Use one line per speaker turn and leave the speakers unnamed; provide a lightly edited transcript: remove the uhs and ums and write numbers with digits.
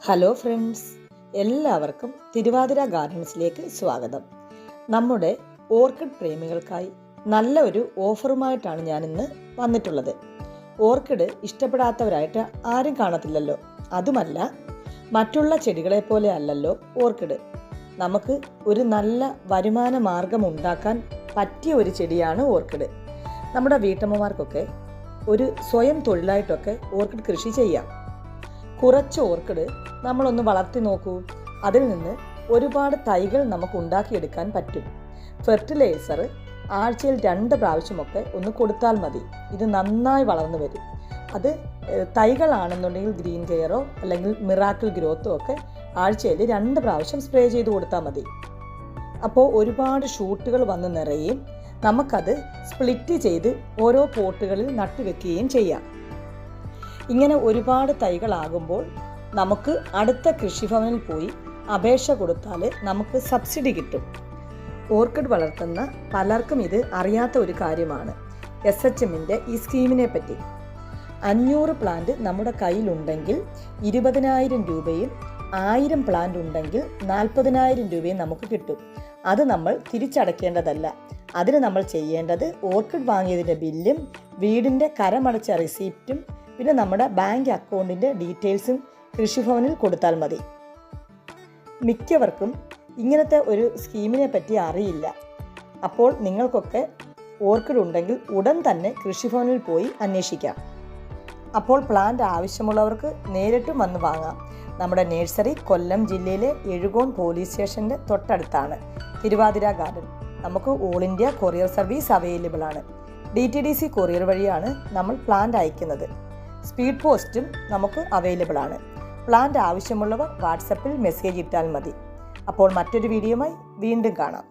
Hello friends, എല്ലാവർക്കും തിരുവാതിര ഗാർഡൻസിലേക്ക് സ്വാഗതം. നമ്മുടെ ഓർക്കിഡ് പ്രേമികൾക്കായി നല്ല ഒരു ഓഫറുമായിട്ടാണ് ഞാനിന്ന് വന്നിട്ടുള്ളത്. ഓർക്കിഡ് ഇഷ്ടപ്പെടാത്തവരായിട്ട് ആരും കാണത്തില്ലല്ലോ. അതുമല്ല, മറ്റുള്ള ചെടികളെ പോലെ അല്ലല്ലോ ഓർക്കിഡ്. നമുക്ക് ഒരു നല്ല വരുമാന മാർഗം ഉണ്ടാക്കാൻ പറ്റിയ ഒരു ചെടിയാണ് ഓർക്കിഡ്. നമ്മുടെ വീട്ടമ്മമാർക്കൊക്കെ ഒരു സ്വയം തൊഴിലായിട്ടൊക്കെ ഓർക്കിഡ് കൃഷി ചെയ്യാം. കുറച്ച് ഓർക്കിഡ് നമ്മളൊന്ന് വളർത്തി നോക്കൂ. അതിൽ നിന്ന് ഒരുപാട് തൈകൾ നമുക്ക് ഉണ്ടാക്കിയെടുക്കാൻ പറ്റും. ഫെർട്ടിലൈസർ ആഴ്ചയിൽ 2 പ്രാവശ്യമൊക്കെ ഒന്ന് കൊടുത്താൽ മതി. ഇത് നന്നായി വളർന്നു വരും. അത് തൈകളാണെന്നുണ്ടെങ്കിൽ ഗ്രീൻ കെയറോ അല്ലെങ്കിൽ മിറാക്കിൾ ഗ്രോത്തോ ഒക്കെ ആഴ്ചയിൽ 2 പ്രാവശ്യം സ്പ്രേ ചെയ്ത് കൊടുത്താൽ മതി. അപ്പോൾ ഒരുപാട് ഷൂട്ടുകൾ വന്ന് നിറയും. നമുക്കത് സ്പ്ലിറ്റ് ചെയ്ത് ഓരോ പോട്ടുകളിൽ നട്ടുവെക്കുകയും ചെയ്യാം. ഇങ്ങനെ ഒരുപാട് തൈകളാകുമ്പോൾ നമുക്ക് അടുത്ത കൃഷിഭവനിൽ പോയി അപേക്ഷ കൊടുത്താൽ നമുക്ക് സബ്സിഡി കിട്ടും. ഓർക്കിഡ് വളർത്തുന്ന പലർക്കും ഇത് അറിയാത്ത ഒരു കാര്യമാണ് SHMൻ്റെ ഈ സ്കീമിനെ പറ്റി. 500 പ്ലാന്റ് നമ്മുടെ കയ്യിലുണ്ടെങ്കിൽ 20,000 രൂപയും 1000 പ്ലാന്റ് ഉണ്ടെങ്കിൽ 40,000 രൂപയും നമുക്ക് കിട്ടും. അത് നമ്മൾ തിരിച്ചടയ്ക്കേണ്ടതല്ല. അതിന് നമ്മൾ ചെയ്യേണ്ടത് ഓർക്കിഡ് വാങ്ങിയതിൻ്റെ ബില്ലും വീടിൻ്റെ കരമടച്ച റിസീപ്റ്റും പിന്നെ നമ്മുടെ ബാങ്ക് അക്കൗണ്ടിൻ്റെ ഡീറ്റെയിൽസും കൃഷിഭവനിൽ കൊടുത്താൽ മതി. മിക്കവർക്കും ഇങ്ങനത്തെ ഒരു സ്കീമിനെ പറ്റി അറിയില്ല. അപ്പോൾ നിങ്ങൾക്കൊക്കെ ഓർക്കിഡ് ഉണ്ടെങ്കിൽ ഉടൻ തന്നെ കൃഷിഭവനിൽ പോയി അന്വേഷിക്കാം. അപ്പോൾ പ്ലാന്റ് ആവശ്യമുള്ളവർക്ക് നേരിട്ടും വന്ന് വാങ്ങാം. നമ്മുടെ നഴ്സറി കൊല്ലം ജില്ലയിലെ എഴുകോൺ പോലീസ് സ്റ്റേഷൻ്റെ തൊട്ടടുത്താണ് തിരുവാതിര ഗാർഡൻ. നമുക്ക് all India courier service available ആണ്. DTDC കൊറിയർ വഴിയാണ് നമ്മൾ പ്ലാന്റ് അയക്കുന്നത്. സ്പീഡ് പോസ്റ്റും നമുക്ക് അവൈലബിൾ ആണ്. പ്ലാന്റ് ആവശ്യമുള്ളവർ വാട്സപ്പിൽ മെസ്സേജ് ഇട്ടാൽ മതി. അപ്പോൾ മറ്റൊരു വീഡിയോയുമായി വീണ്ടും കാണാം.